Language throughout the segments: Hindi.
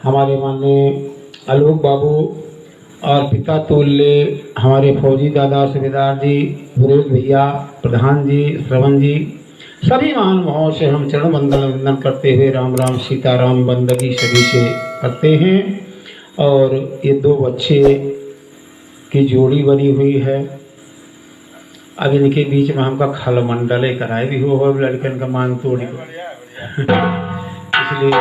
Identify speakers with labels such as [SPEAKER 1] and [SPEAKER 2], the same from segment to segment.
[SPEAKER 1] हमारे माननीय आलोक बाबू और पिता तुल्य हमारे फौजी दादा सूबेदार जी, सुरेश भैया, प्रधान जी, श्रवण जी, सभी महानुभावों से हम चरण वंदन वंदन करते हुए राम राम सीताराम बंदगी सभी से करते हैं। और ये दो बच्चे की जोड़ी बनी हुई है। अब इनके बीच में हमका खल मंडले कराए भी हो लड़कन का मान तोड़ इसलिए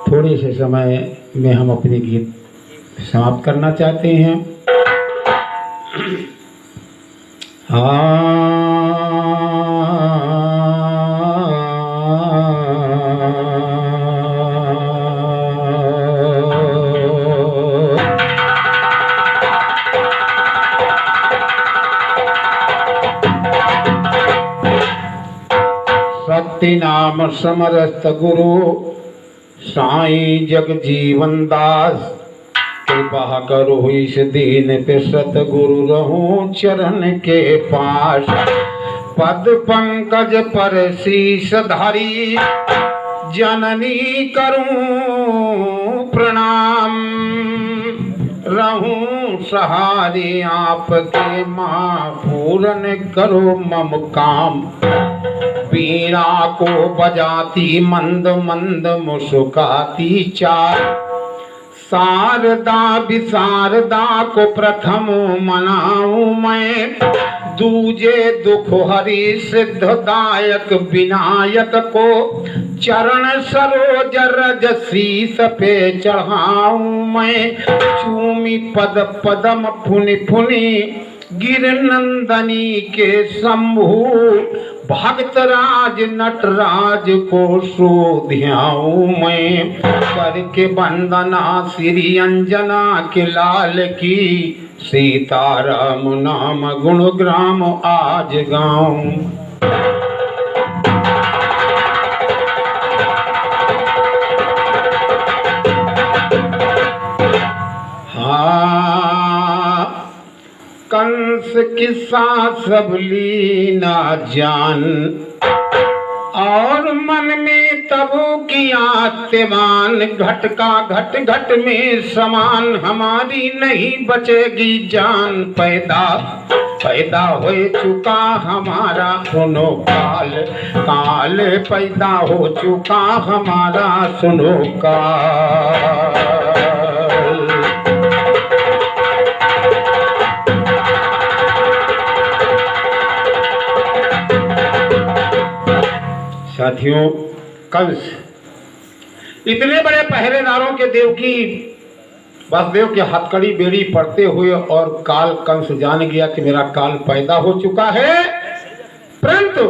[SPEAKER 1] थोड़े से समय में हम अपने गीत समाप्त करना चाहते हैं। सत्य नाम समरस्त गुरु साईं जगजीवन दास, कृपा करो इस दीन पे सतगुरु रहूं चरण के पास। पद पंकज पर शीश धारी जननी करूं प्रणाम, रहूं सहारे आपके माँ पूरन करो मम काम। वीणा को बजाती मंद मंद मुस्काती चार, शारदा विशारदा को प्रथम मनाऊं मैं। दूजे दुख हरि सिद्धदायक विनायक को चरण सरोज रज शीस पे चढ़ाऊं मैं। चूमी पद पदम फुनि फुनि गिर नंदनी के शंभु, भक्तराज नटराज को शोध्याऊं मैं। करके वंदना श्री अंजना के लाल की, सीताराम नाम गुण ग्राम आज गाऊं। कंस किस्सा सब लीना जान, और मन में तबो किया तेमान। घट का घट घट में समान, हमारी नहीं बचेगी जान। पैदा पैदा हो चुका हमारा सुनो काल, काल पैदा हो चुका हमारा सुनो काल। साथियों, कंस इतने बड़े पहरेदारों के देव की वासुदेव की हथकड़ी बेड़ी पड़ते हुए, और काल कंस जान गया कि मेरा काल पैदा हो चुका है। परंतु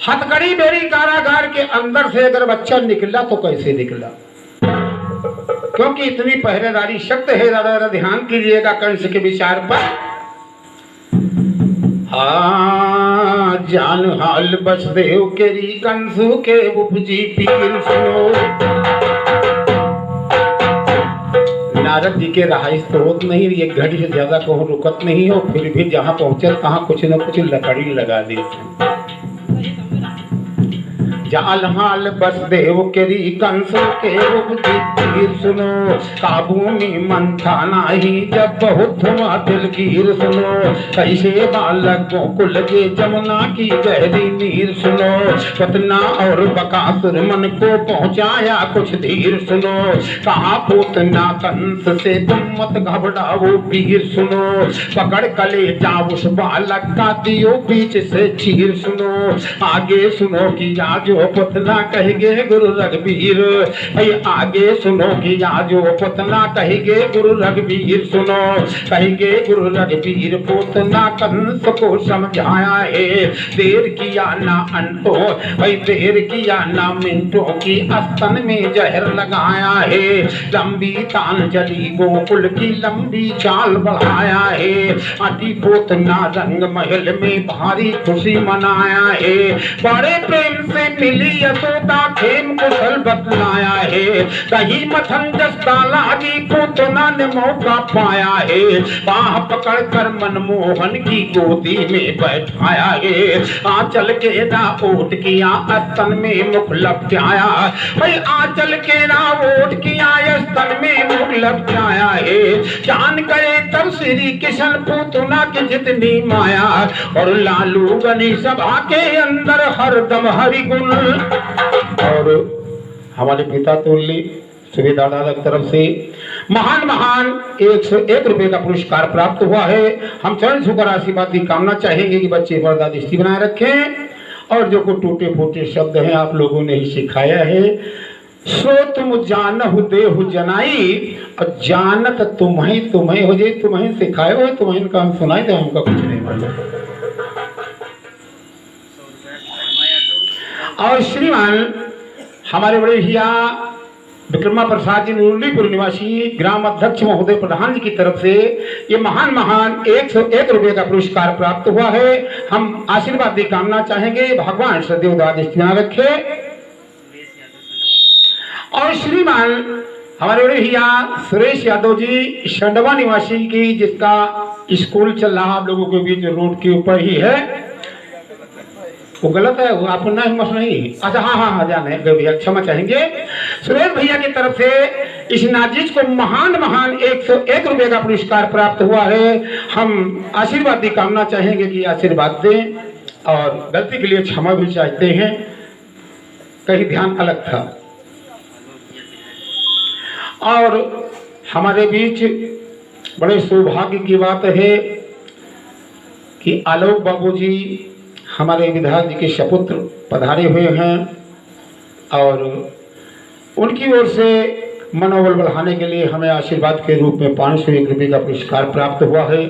[SPEAKER 1] हथकड़ी बेड़ी कारागार के अंदर से अगर बच्चा निकला तो कैसे निकला, क्योंकि इतनी पहरेदारी शक्त है। ज्यादा ध्यान कीजिएगा कंस के विचार पर। जान हाल वसुदेव केरी कंसु के उपजी पीर सुनो। नारद जी के रहाइश तो होत नहीं, एक घड़ी से ज्यादा कहूँ रुकत नहीं हो, फिर भी जहाँ पहुँचे तहाँ कुछ न कुछ लकड़ी लगा देते। जाल हाल वसुदेव केरी कंस के उपजी पीर सुनो। काबू में मन था नाही जब बहुत हुआ दिलगीर सुनो। कैसे बालक गोकुल के जमुना की गहरी नीर सुनो। पतना और बकासुर मन को पहुंचाया कुछ धीर सुनो। कहा पूतना कंस से तुम मत घबराओ वीर सुनो। पकड़ कलेजा उस बालक का दियो बीच से चीर सुनो। आगे सुनो कि आज पुतना कहेगे गुरु रघुवीर। आगे सुनो कि आज पुतना कहेगे गुरु रघुवीर सुनो। कहेगे गुरु रघुवीर पुतना कंस को समझाया है। देर किया ना अंटो, देर किया ना मिनटों की अस्तन में जहर लगाया है। लंबी तान चली गोकुल की लंबी चाल बढ़ाया है। अति पुतना रंग महल में भारी खुशी मनाया है। बड़े प्रेम से मिली यशोदा खेम कुशल बतलाया है। दही मथन जस डाला जी पूतना ने मौका पाया है। बाह पकड़ कर मनमोहन की गोदी में बैठाया है। आंचल के ना ओट किया स्तन में मुख लपटाया। भाई आंचल के ना ओट किया स्तन में मुख लपटाया है। जान करे तब श्री कृष्ण पूतना की जितनी माया। और लालू गनी सभा के अंदर हरदम हरि गुण। और हमारे पिता तुल्य सुबेदार दादा की तरफ से महान 101 रुपए का पुरस्कार प्राप्त हुआ है। हम चरण छूकर आशीर्वाद की कामना चाहेंगे कि बच्चे वरदा दृष्टि बनाए रखें। और जो को टूटे फूटे शब्द हैं आप लोगों ने ही सिखाया है। सो तुम जानहु देहु जनाई और जानत तुम्हें हो जे। तुम्हें सिखाए हो तुम्हें काम सुनाई दे। हमका कुछ नहीं मालूम। और श्रीमान हमारे बड़े भैया विक्रमा प्रसाद जी नुरलीपुर निवासी ग्राम अध्यक्ष महोदय प्रधान जी की तरफ से ये महान 101 रुपए का पुरस्कार प्राप्त हुआ है। हम आशीर्वाद की कामना चाहेंगे। भगवान सदैव दृष्टि बना रखे। और श्रीमान हमारे बड़े भैया सुरेश यादव जी शंडवा निवासी की जिसका स्कूल चल रहा आप लोगों के बीच रोड के ऊपर ही है। वो गलत है वो अपना हिम्मत नहीं। अच्छा हाँ जाने भैया क्षमा चाहेंगे। सुरेश भैया की तरफ से इस नाजिश को महान 101 रुपए का पुरस्कार प्राप्त हुआ है। हम आशीर्वाद की कामना चाहेंगे कि आशीर्वाद दें। और गलती के लिए क्षमा भी चाहते हैं। कहीं ध्यान अलग था। और हमारे बीच बड़े सौभाग्य की बात है कि आलोक बाबू जी हमारे विधायक जी के सपुत्र पधारे हुए हैं। और उनकी ओर से मनोबल बढ़ाने के लिए हमें आशीर्वाद के रूप में 501 रुपये का पुरस्कार प्राप्त हुआ है।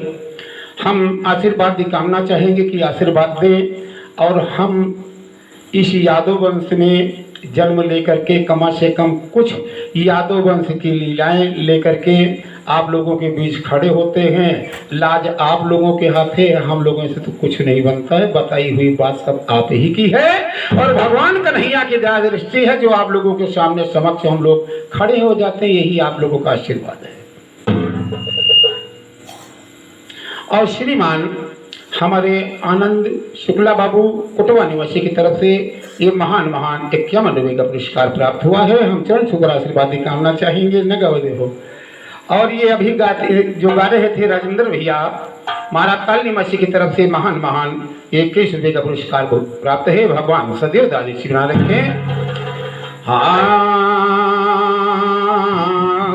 [SPEAKER 1] हम आशीर्वाद की कामना चाहेंगे कि आशीर्वाद दें। और हम इस यादव वंश में जन्म लेकर के कम से कम कुछ यादव वंश की लीलाएं लेकर के आप लोगों के बीच खड़े होते हैं। लाज आप लोगों के हाथ है। हम लोगों से तो कुछ नहीं बनता है। बताई हुई बात सब आप ही की है। और भगवान कन्हैया की दया दृष्टि है जो आप लोगों के सामने समक्ष हम लोग खड़े हो जाते हैं। यही आप लोगों का आशीर्वाद है। और श्रीमान हमारे आनंद शुक्ला बाबू कोटवा निवासी की तरफ से ये महान 51 रुपये का पुरस्कार प्राप्त हुआ है। हम चरण छूकर आशीर्वाद की कामना चाहेंगे। न गवदे हो। और ये अभी जो गा रहे थे राजेंद्र भैया महाराज निवासी की तरफ से महान 21 रुपये का पुरस्कार को प्राप्त है। भगवान सदैव दादी बना रखे।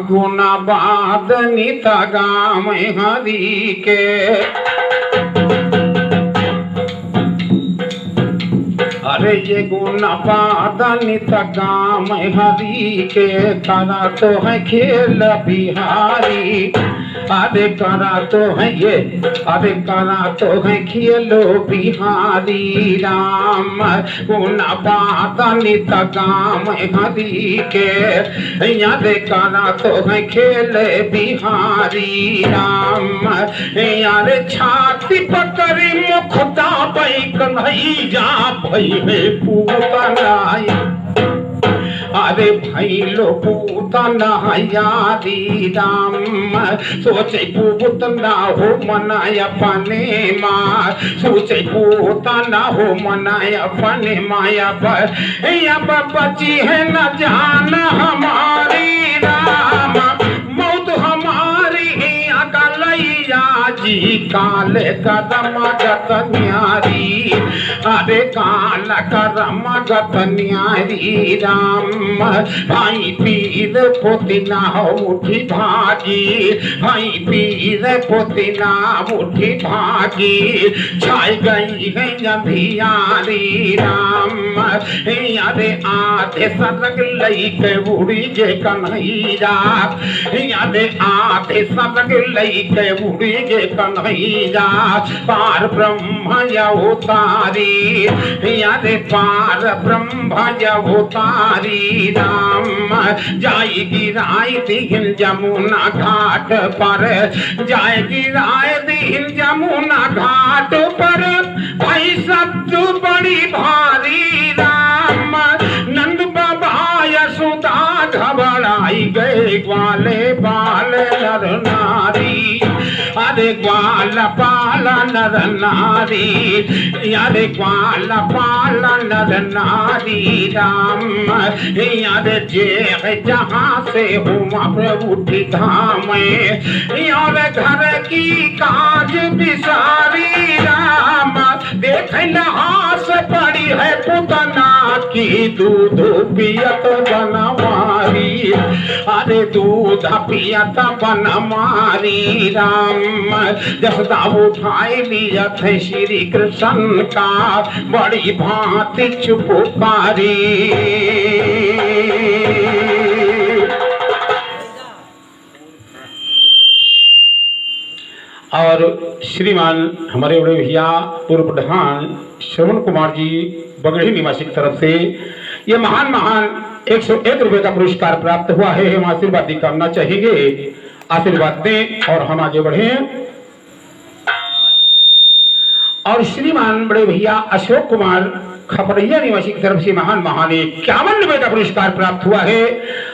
[SPEAKER 1] गुना बाद निता गाम हरि के। अरे ये गुना पादनित गाम हरि के। करा तो है खेल बिहारी। अरे करा तो है ये। अरे करा तो है खेलो बिहारी राम। गुना पादनित गाम हरि के। अरे करा तो है खेल बिहारी राम। यारे छाती पकड़ी मुखता पई कन्हई जा भई में पूतनाई। अरे भाई लो पूतनायारी राम। सोचे पूतना हो मनाया पने माँ। सोचे पूतना हो मनाया पने माया बची है न जान हमारी राम। मौत हमारी अकलैया जी काले कदम गत न्यारी। अरे काल करम गत न्यारी राम। भाई पीर पोतिना मुठी भागी। भाई पीर पोतिना मुठी भागी। छाई गई है अंधियारी राम। अरे आधे सरग लई के उड़ी गे कन्हैया। अरे आधे सरग लई के उड़ी गे कन्हैया। पार ब्रह्म अवतारी। अरे पार ब्रह्म अवतारी राम। जाएगी राय दीन जमुना घाट पर। जाएगी राय दीन जमुना घाट पर। भाई सब बड़ी भारी राम। यारे ग्वाल पाला नर नारी, यारे ग्वाल पाला नर नारी राम, यारे जे जहाँ से हुआ प्रभु धाम, यार घर की काज बिसारी राम, देख हास पड़ी है पुतना की दूध पियत बनवारी, अरे दूध पियत बनवारी राम, जसदा उठाई लिया थे श्री कृष्ण का बड़ी भांति चुपकारी। और श्रीमान हमारे बड़े भैया पूर्व प्रधान श्रवण कुमार जी बगड़ी निवासी की तरफ से ये महान 101 रुपए का पुरस्कार प्राप्त हुआ है। हम आशीर्वाद की कामना चाहेंगे, आशीर्वाद दें और हम आगे बढ़े। और श्रीमान बड़े भैया अशोक कुमार खपड़िया निवासी की तरफ से महान 51 रुपए का पुरस्कार प्राप्त हुआ है।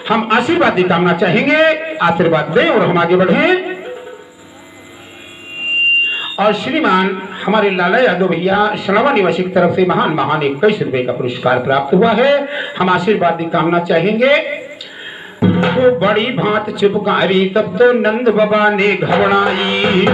[SPEAKER 1] हम आशीर्वाद की कामना चाहेंगे, आशीर्वाद दें और हम आगे बढ़े। और श्रीमान हमारे लाला यादव भैया सनावा निवासी की तरफ से महान 21 रुपए का पुरस्कार प्राप्त हुआ है। हम आशीर्वाद की कामना चाहेंगे। तो बड़ी भांत चुपकारी तब तो नंद बाबा ने घबराई,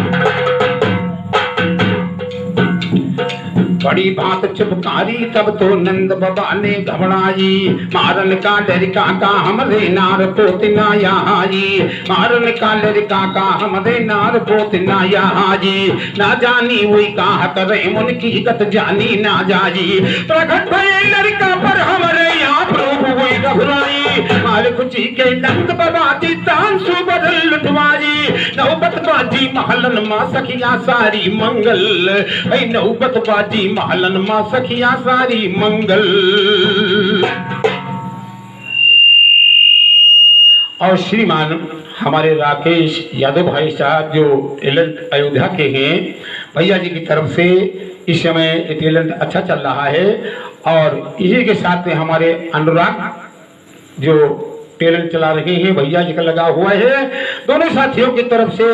[SPEAKER 1] बड़ी भांत चुपकारी तब तो नंद बाबा ने घबराई, मारन का लड़का का हमरे नार पोतना यहाजी, मारन का लड़का का हमरे नार पोतना यहाजी, ना जानी वही कहा करे उनकी गत जानी ना जाजी, प्रकट भये लड़का पर हमरे यहाँ प्रभु हुई घबराई, मारे खुची के नंद बाबा जी तान सुबदल लुटवाई, नौबत बाजी महलन मां सखिया सारी मंगल, नौबत बाजी महलन मां सखिया सारी मंगल। और श्रीमान हमारे राकेश यादव भाई साहब जो टैलेंट अयोध्या के हैं, भैया जी की तरफ से इस समय टैलेंट अच्छा चल रहा है। और इसी के साथ में हमारे अनुराग जो टैलेंट चला रहे हैं, भैया जी का लगा हुआ है। दोनों साथियों की तरफ से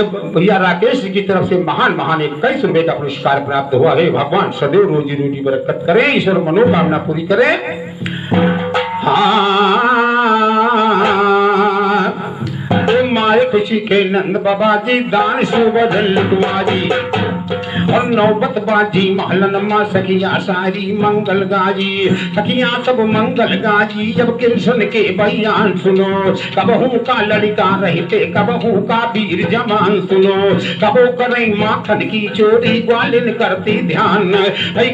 [SPEAKER 1] एक भैया राकेश जी की तरफ से महान 21 रुपए का पुरस्कार प्राप्त हुआ है। भगवान सदैव रोजी रोटी बरकत करें, ईश्वर मनोकामना पूरी करें। हाँ मारे खुशी के नंद बाबा जी दान सुबदल लुटवाजी, और नौबत बाजी महलन मां सखिया सारी मंगल गाजी, सखिया सब मंगल गाजी। जब कृष्ण के बयान सुनो, कबहू का लड़का रहते कबहू का वीर जवान सुनो, कबो करे माखन की चोरी ग्वालिन करती ध्यान,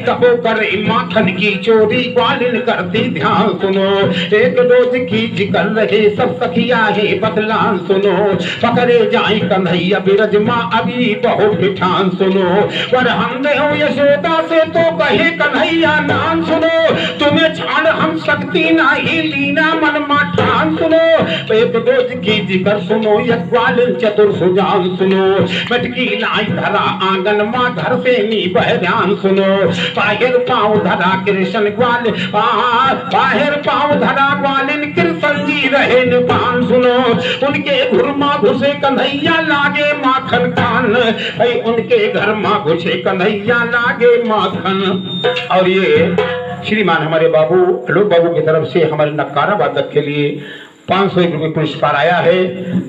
[SPEAKER 1] कबो करे माखन की चोरी ग्वालिन करती ध्यान सुनो, एक रोज की जिक्र रहे सब सखिया है बदलान सुनो, पकड़े जाए कन्हैया बिरज माँ अभी बहुत ठान सुनो, पर हम दे हो यशोदा से तो कहे कन्हैया नाम सुनो, तुम्हें छाड़ हम सकती नहीं लीना मन ठान सुनो, एक रोज की जिक्र सुनो एक ग्वालिन चतुर सुजान सुनो, मटकी लाई धरा आंगन माँ घर से नी बहरान सुनो, बाहर पाँव धरा कृष्ण ग्वाल बाहर पाँव धरा ग्वालिन कृष्ण जी रहे निपान सुनो, उनके घर माँ घुसे कन्हैया लागे माखन खान, उनके घर माँ घुसे कन्हैया लागे माखन। और ये श्रीमान हमारे बाबू आलोक बाबू की तरफ से हमारे नक्कारा वादक के लिए 501 रुपये पुरस्कार आया है।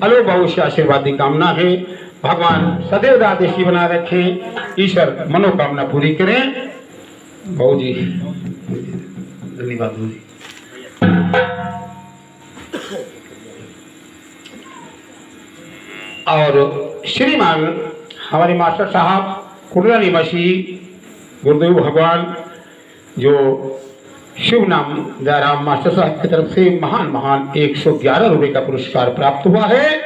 [SPEAKER 1] आलोक बाबू से आशीर्वाद की कामना है। भगवान सदैव राधेशी बना रखें, ईश्वर मनोकामना पूरी करें। बाबू जी धन्यवाद। और श्रीमान हमारे मास्टर साहब कुर्ला निवासी गुरुदेव भगवान जो शुभ नाम दयाराम मास्टर साहब की तरफ से महान 111 रुपए का पुरस्कार प्राप्त हुआ है।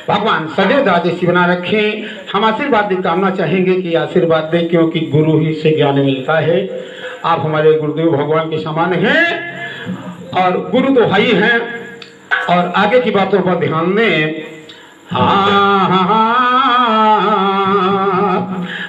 [SPEAKER 1] भगवान सदैव दादेशी बना रखें। हम आशीर्वाद की कामना चाहेंगे कि आशीर्वाद दें, क्योंकि गुरु ही से ज्ञान मिलता है। आप हमारे गुरुदेव भगवान के समान हैं और गुरु तो भाई हैं। और आगे की बातों पर ध्यान दें। हाँ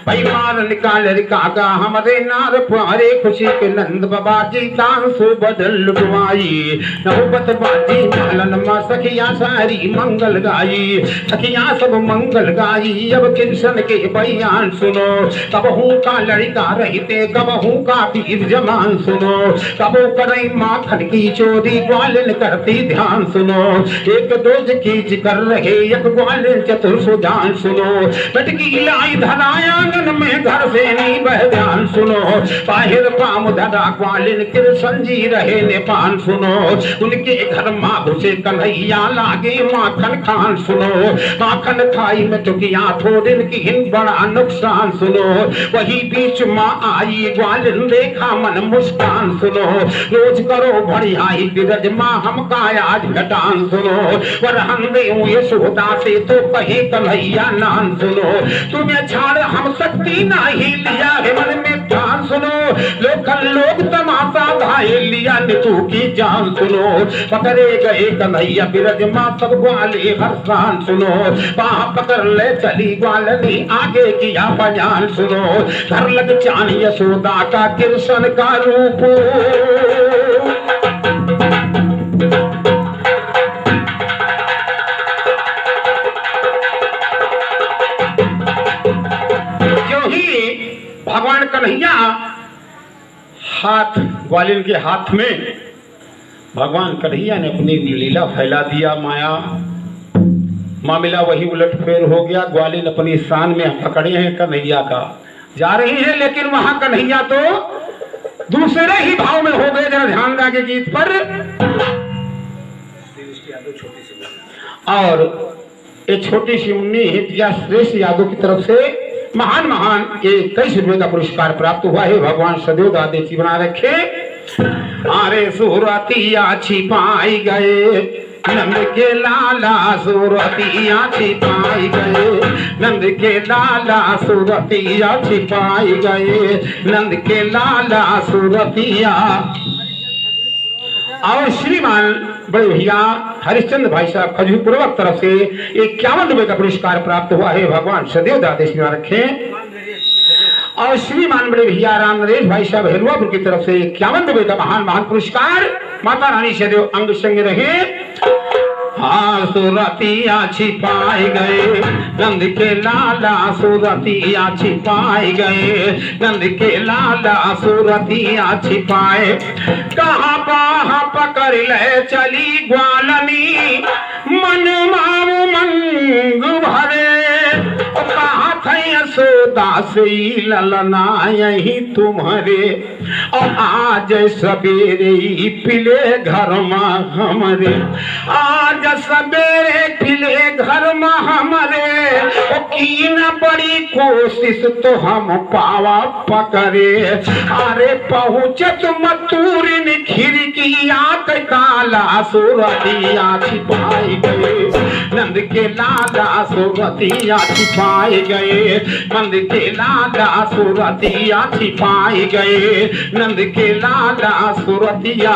[SPEAKER 1] भाई मार निकाल रिकागा हमरे नार प्यारे खुशी के नंद बाबा जी तांसु बदल लुटवाई नौबत बाजी मालन मा सखिया सारी मंगल गाई सखिया सब मंगल गाई अब कृष्ण के बयान सुनो कब हूँ का लड़का रहते कब हूँ का पीर जमान सुनो कबो करई माखन की चोरी ग्वालिन करती ध्यान सुनो एक दोज कीच कर रहे एक ग्वालिन चतुर सुजान सुनो बटकी लाई धरायांगन में घर से नी बह ध्यान सुनो बाहिर पाम धरा ग्वालिन कृष्ण जी रहे नेपान सुनो उनके घर माँ घुसे कन्हैया लागे माखन खान सुनो माखन खाई में टुकिया थोड़िन की हिन बड़ा नुकसान सुनो वही बीच माँ आई ग्वालिन देखा मन मुस्कान सुनो रोज करो बढ़ियाई बिरज माँ हमका आज घटान सुनो वरहन दे यशोदा से तो कहे कन्हैया नान सुनो तुम्हें छाड़ हम सकती नहीं लिया है मन में ध्यान सुनो लोकल लोग तमाशा घायल लिया नितू की जान सुनो पकड़े गए कन्हैया बिरज माँ सब ग्वाले हरसान सुनो बाह पकड़ ले चली ग्वालनी आगे किया बयान सुनो घर लग चान यशोदा का कृष्ण का रूप जो ही भगवान कन्हैया हाथ ग्वालिन के हाथ में भगवान कन्हैया ने अपनी लीला फैला दिया माया मामला वही उलट फेर हो गया ग्वालिन अपनी शान में पकड़े हैं कन्हैया का जा रही है लेकिन वहां कन्हैया तो दूसरे ही भाव में हो गए जरा ध्यान देंगे गीत पर और एक छोटी सी मुन्नी या श्रेष्ठ यादव की तरफ से महान महान ₹21 का पुरस्कार प्राप्त हुआ है भगवान सदैव दादेची बना रखे अरे सूरतिया छिपाई गए नंद के लाला सूरतिया छिपाई गए नंद के लाला सूरतिया छिपाई गए नंद के लाला सूरतिया और श्रीमान बड़े भैया हरिश्चंद्र भाई साहब खजूरपूर्वक तरफ से ₹51 का पुरस्कार प्राप्त हुआ है भगवान सदैव दादेश में रखे और श्रीमान बड़े भैया राम नरेश भाई साहब हेलुआपुर की तरफ से ₹51 का महान महान पुरस्कार माता रानी सदैव अंग संग रहे हाँ सूरतिया छिपाए गए नंद के लाला सूरतिया छिपाए गए नंद के लाला सूरतिया छिपाए कहाँ बाहा पकड़ ले चली ग्वालनी मन माऊ मंग भरे कहा थे सोदा से ललना यही तुम्हारे और आज सवेरे पिले घर में हमारे आज सवेरे पिले घर में हमारे की न बड़ी कोशिश तो हम पावा पकड़े अरे पहुँचत मतूरिन खिड़किया काला सूरतिया छिपाई गए नंद के लाला सूरतिया छिपाए गए नंद के लाला सूरतिया छिपाए गए नंद के लाला सूरतिया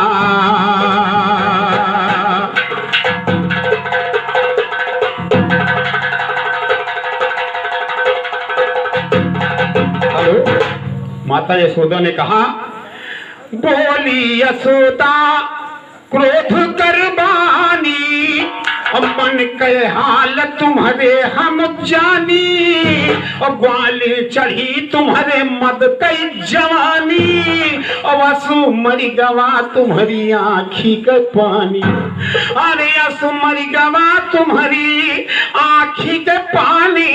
[SPEAKER 1] हेलो माता यशोदा ने कहा बोली यशोदा क्रोध करबानी मन के हाल तुम्हारे हम जानी और ग्वाले चढ़ी तुम्हारे मद कई जवानी और असु मरी गवा तुम्हारी आँखी के पानी अरे असु मरी गवा तुम्हारी आँखी के पानी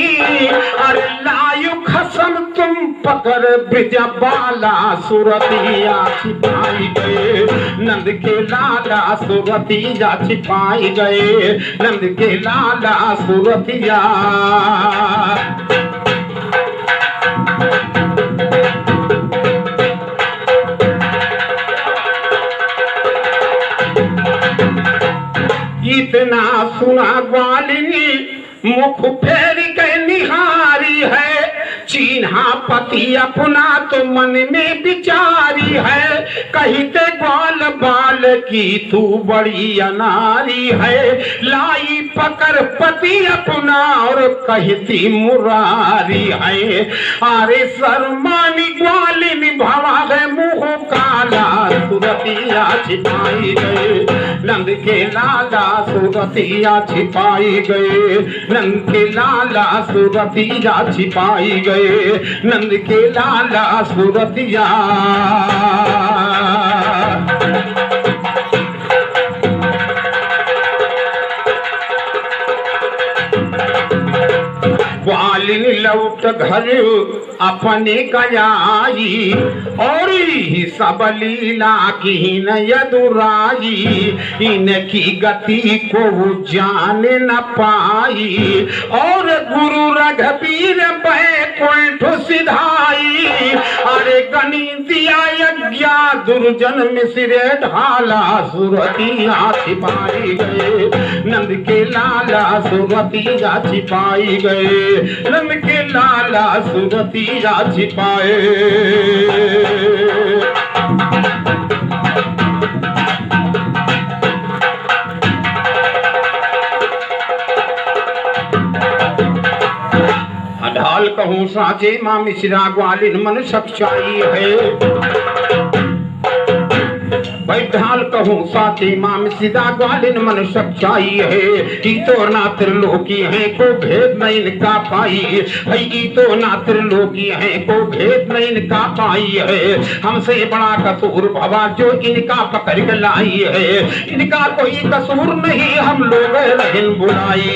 [SPEAKER 1] अरे लायु खसम तुम पकड़ ब्रिजा बाला सूरतिया छिपाई गए नंद के लाला सूरतिया छिपाई गए नंद के लाला सूरतिया इतना सुना ग्वालिनी मुख फेर के निहारी है चिन्हा पति अपना तो मन में विचारी है, कहते ग्वाल बाल की तू बड़ी अनारी है। लाई पकड़ पति अपना और कहती मुरारी है। अरे शर्मानी ग्वालिनी भवा है मुँह काला सुरतिया छिपाई गए। नंद के लाला सुरतिया छिपाई गए। नंद के लाला सुरतिया छिपाई गए। नंद के लाला सुरतिया। ग्वालिनी लौट घर अपने गयाई और सब लीला की न यदुराई। इनकी गति को जान न पाई और गुरु रघुवीर बैकुंठ सिधाई। अरे गणितिया यज्ञा दुर्जन मिश्रे ढाला सुरतिया छिपाई गए। नंद के लाला सुरतिया छिपाई गए। नंद के लाला सुरतिया छिपाए। ढाल कहूँ साचे माँ मिश्रा ग्वालिन मन सच्चाई है। ढाल कहूँ साचे माँ मिश्रा ग्वालिन मन सच्चाई है। ई तो ना त्रिलोकी है को भेद नहीं इनका पाई है। ई तो ना त्रिलोकी है को भेद नहीं इनका पाई है। हमसे बड़ा कसूर भवा जो इनका पकड़ के लाई है। इनका कोई कसूर नहीं हम लोग रहन बुलाई।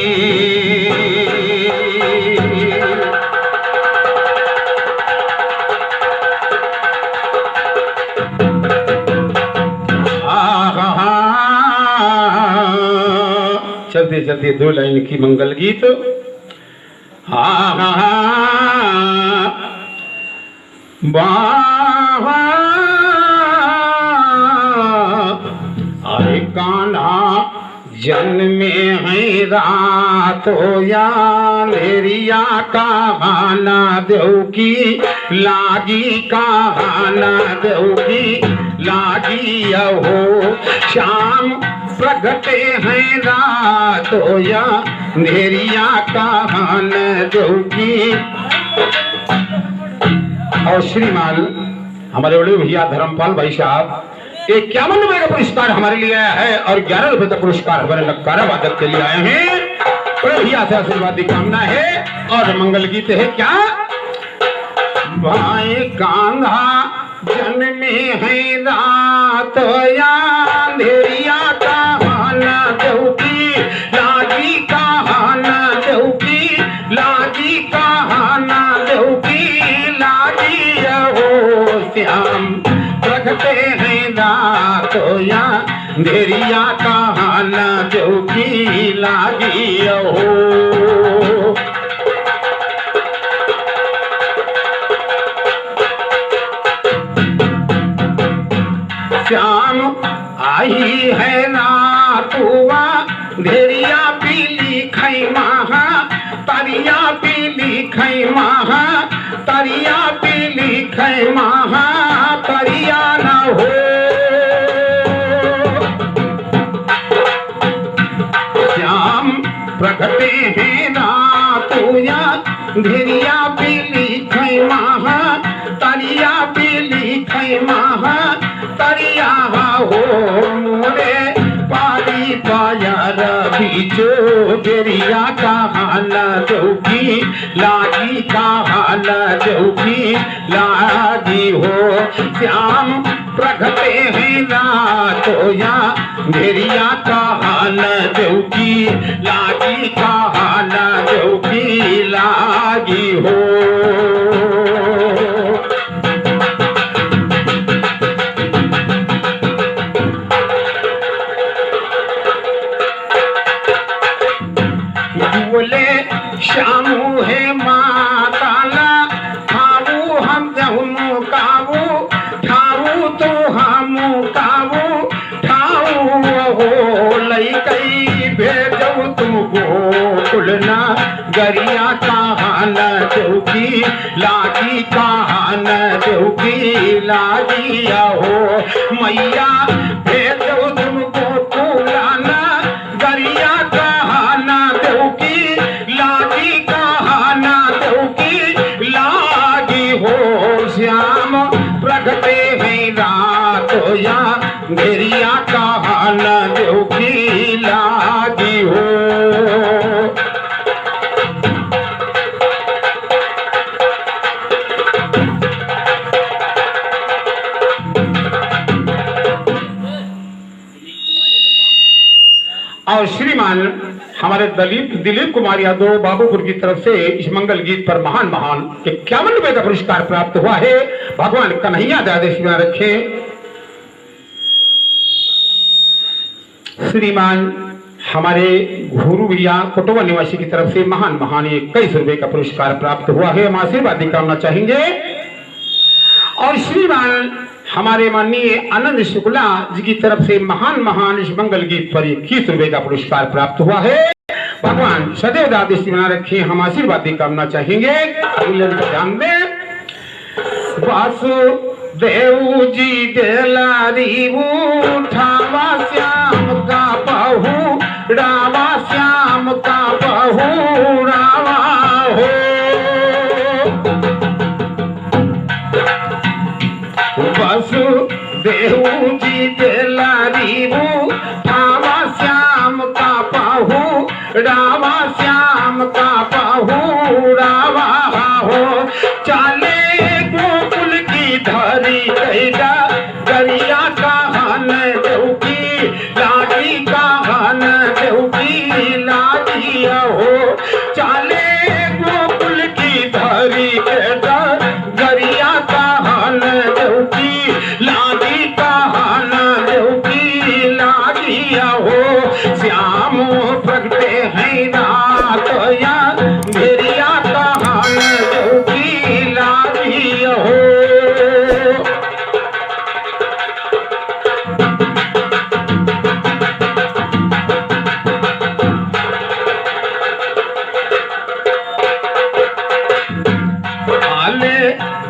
[SPEAKER 1] चलते चलते दो लाइन की मंगल गीत। अरे कान्हा जन्मे है रात हो या मेरिया कहाना देव की लागी कहाना देव की लागी हो। शाम प्रगटे हैं रात हो या मेरिया कहान देव की। और श्रीमान हमारे बड़े भैया धर्मपाल भाई साहब 51 रुपए का पुरस्कार हमारे लिए आया है और 11 रुपए का पुरस्कार हमारे नक्कारा वादक के लिए आए हैं। बड़े भैया से आशीर्वाद की कामना है और मंगल गीत है क्या। भाई कान्हा जन्मे है रात या अंधेरिया कहाना देव की लागी कहाना देव की लागी कहाना देव की लागी हो। श्याम प्रगटे हैं रात या अंधेरिया कहाना देव की लागी हो। श्याम आई है नातुआ धेरिया पीली खैमा तरिया पीली खैमा तरिया पीली खैमा तरिया न हो। श्याम प्रगटे हैं नातुआ धेरिया पीली खैमा तरिया पीली खैमा तरिया हो। मोरे पारी पाया बीचो बेरिया कहाना चौकी लागी कहाना चौकी लागी हो। श्याम प्रगटे हैं रातो या बेरिया कहाना चौकी लागी कहाना चौकी लागी हो। श्यामू है माताला खाऊ हम जहुनु काऊ ठाऊ तो हमू काऊ ठाऊ हो। लई कई भेजऊ तू गोकुल ना गरिया कहाना देव की लागी कहान देव की लागी हो मैया भेज तुमको फूलाना गरिया कहाना देव की लागी कहाना देव की लागी हो श्याम प्रगटे हैं रात या घेरिया कहाना देव की लागी हो। और श्रीमान हमारे दिलीप कुमार यादव बाबूपुर की तरफ से इस मंगल गीत पर महान महान 51 रुपए का पुरस्कार प्राप्त हुआ है। भगवान कन्हैया आदेश में रखे। श्रीमान हमारे गुरु भैया कोटवा निवासी की तरफ से महान महान 21 रुपए का पुरस्कार प्राप्त हुआ है। हम आशीर्वाद की कामना चाहेंगे। और श्रीमान हमारे माननीय आनंद शुक्ला जी की तरफ से महान महान इस मंगल गीत पर 21 रुपए का पुरस्कार प्राप्त हुआ है। भगवान सदैव आदेश बना रखे। हम आशीर्वाद की कामना चाहेंगे। ध्यान दें। वासुदेव जी देलारी उठावा श्याम का बहू रावा श्याम का बहू रावा हो वासुदेव जी देलारी उठावा श्याम का बहू रावा श्याम का बहू रावा हो चाले गोकुल की धरी कैला गरिया कहान देव की लागी कहान देव की लागी हो चाले गोकुल की धरी कैला गरिया कहान देव की लागी कहान देव की लागी हो श्याम प्रगटे हैं रात या घेरिया कहान देव की लागी हो।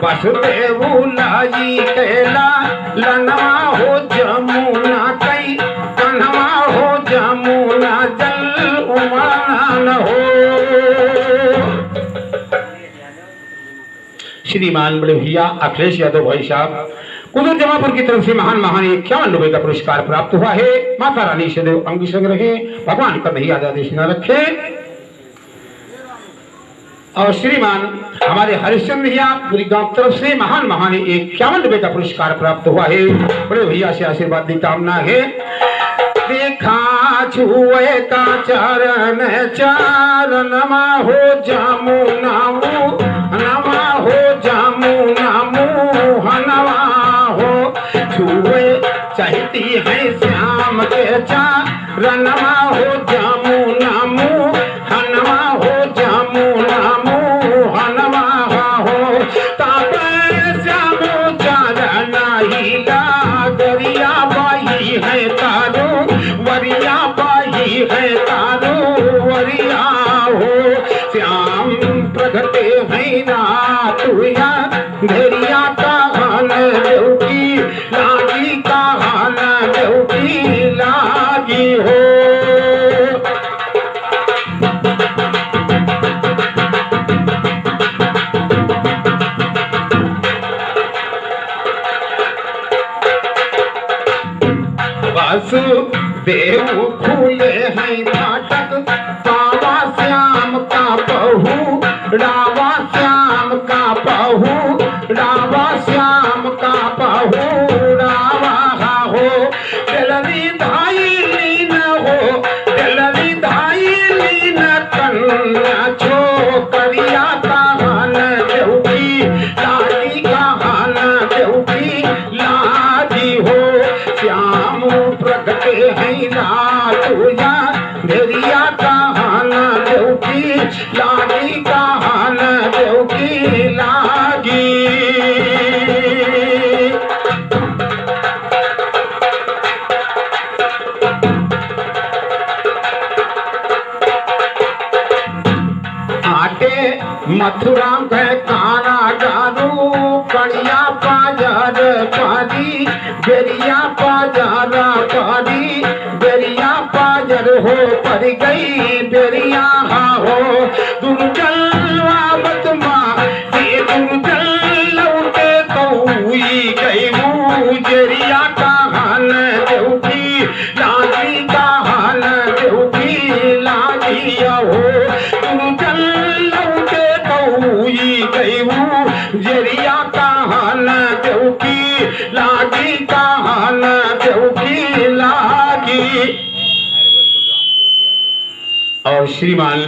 [SPEAKER 1] वसुदेव लाई कैला लनवा हो जमुना कई कन्हवा हो जमुना जल उमान हो। श्रीमान बड़े भैया अखिलेश यादव भाई साहब कुदूर जमापुर की तरफ से महान महान 51 रुपए का पुरस्कार प्राप्त हुआ है। माता रानी सदैव अंग संग रहे। भगवान कन्हैया आदेश न रखे। और श्रीमान हमारे हरिश्चंद्र भैया पूरी गांव तरफ से महान महान 51 रुपए का पुरस्कार प्राप्त हुआ है। बड़े भैया से आशीर्वाद की कामना है। देखा छुए का चरण चरणमा हो जमुना नमा हो जमुना मोहनवा हो छुए चाहती है श्याम के चरणमा हो जमुना मोहनवा हो जमुना मोहनवा हो तब श्यामो चरण हिला गरिया बाही है तारो वरिया बाही है तारो वरिया हो श्याम प्रगटे है रात हुआ घेरिया कहान देव की लागी कहान देव की लागी हो। वासुदेव खुले हैं फाटक पावा श्याम का बहू रावा श्याम का बहू रावा श्याम का बहू रावा हो दिलरी धाई लीन हो दिलरी धाई लीन कन्या छो करिया कहान देव की लागी कहान देव की लागी हो श्याम प्रगटे हैं रात हुआ घेरिया कहान देव की लागी कहान देव की लागी। कड़िया बाजार पारी बेरिया बाजारा पारी बेरिया बाजार हो पर गई बेरिया हा हो दुर्जल आवत माँ ये दुर्जल लौटे तो हुई गई मुजरिया का हाल देवकी लागी का हाल देवकी लागिया हो दुर्जल लौटे तो हुई गई मुजरिया का हाल देवकी लागी का हाल देवकी लागी। और श्रीमान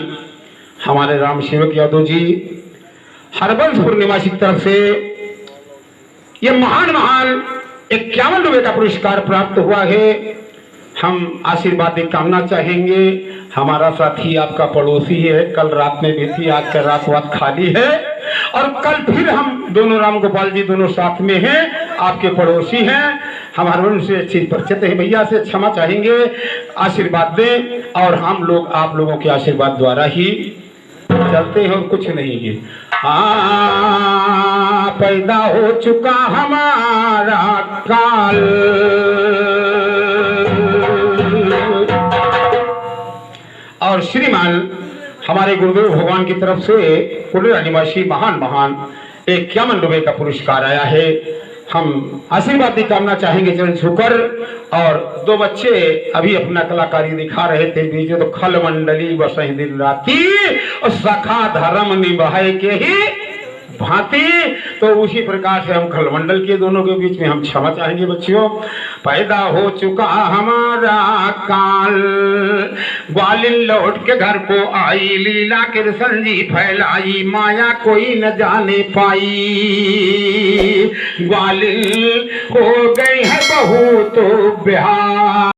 [SPEAKER 1] हमारे राम सेवक यादव जी हरबंसपुर निवासी की तरफ से ये महान 51 रुपए का पुरस्कार प्राप्त हुआ है। हम आशीर्वाद की कामना चाहेंगे। हमारा साथी आपका पड़ोसी है, कल रात में भी थी, आज का रात खाली है और कल फिर हम दोनों राम गोपाल जी दोनों साथ में हैं, आपके पड़ोसी हैं। हमारे उनसे अच्छी परिचित है, भैया से क्षमा चाहेंगे, आशीर्वाद दें और हम लोग आप लोगों के आशीर्वाद द्वारा ही चलते हैं और कुछ नहीं है। पैदा हो चुका हमारा काल और श्रीमान हमारे गुरुदेव भगवान की तरफ से कुंडला निवासी महान 51 रुपए का पुरस्कार आया है। हम आशीर्वाद की कामना चाहेंगे चरण छूकर। और 2 बच्चे अभी अपना कलाकारी दिखा रहे थे बीच तो खल मंडली बसही दिन राती और सखा धर्म निभाए के ही भांति। तो उसी प्रकार से हम खलमंडल के दोनों के बीच में हम क्षमा चाहेंगे बच्चियों। पैदा हो चुका हमारा काल ग्वालिन लौट के घर को आई लीला कृष्ण जी फैलाई माया कोई न जाने पाई ग्वालिन हो गई है बहू तो बिहार।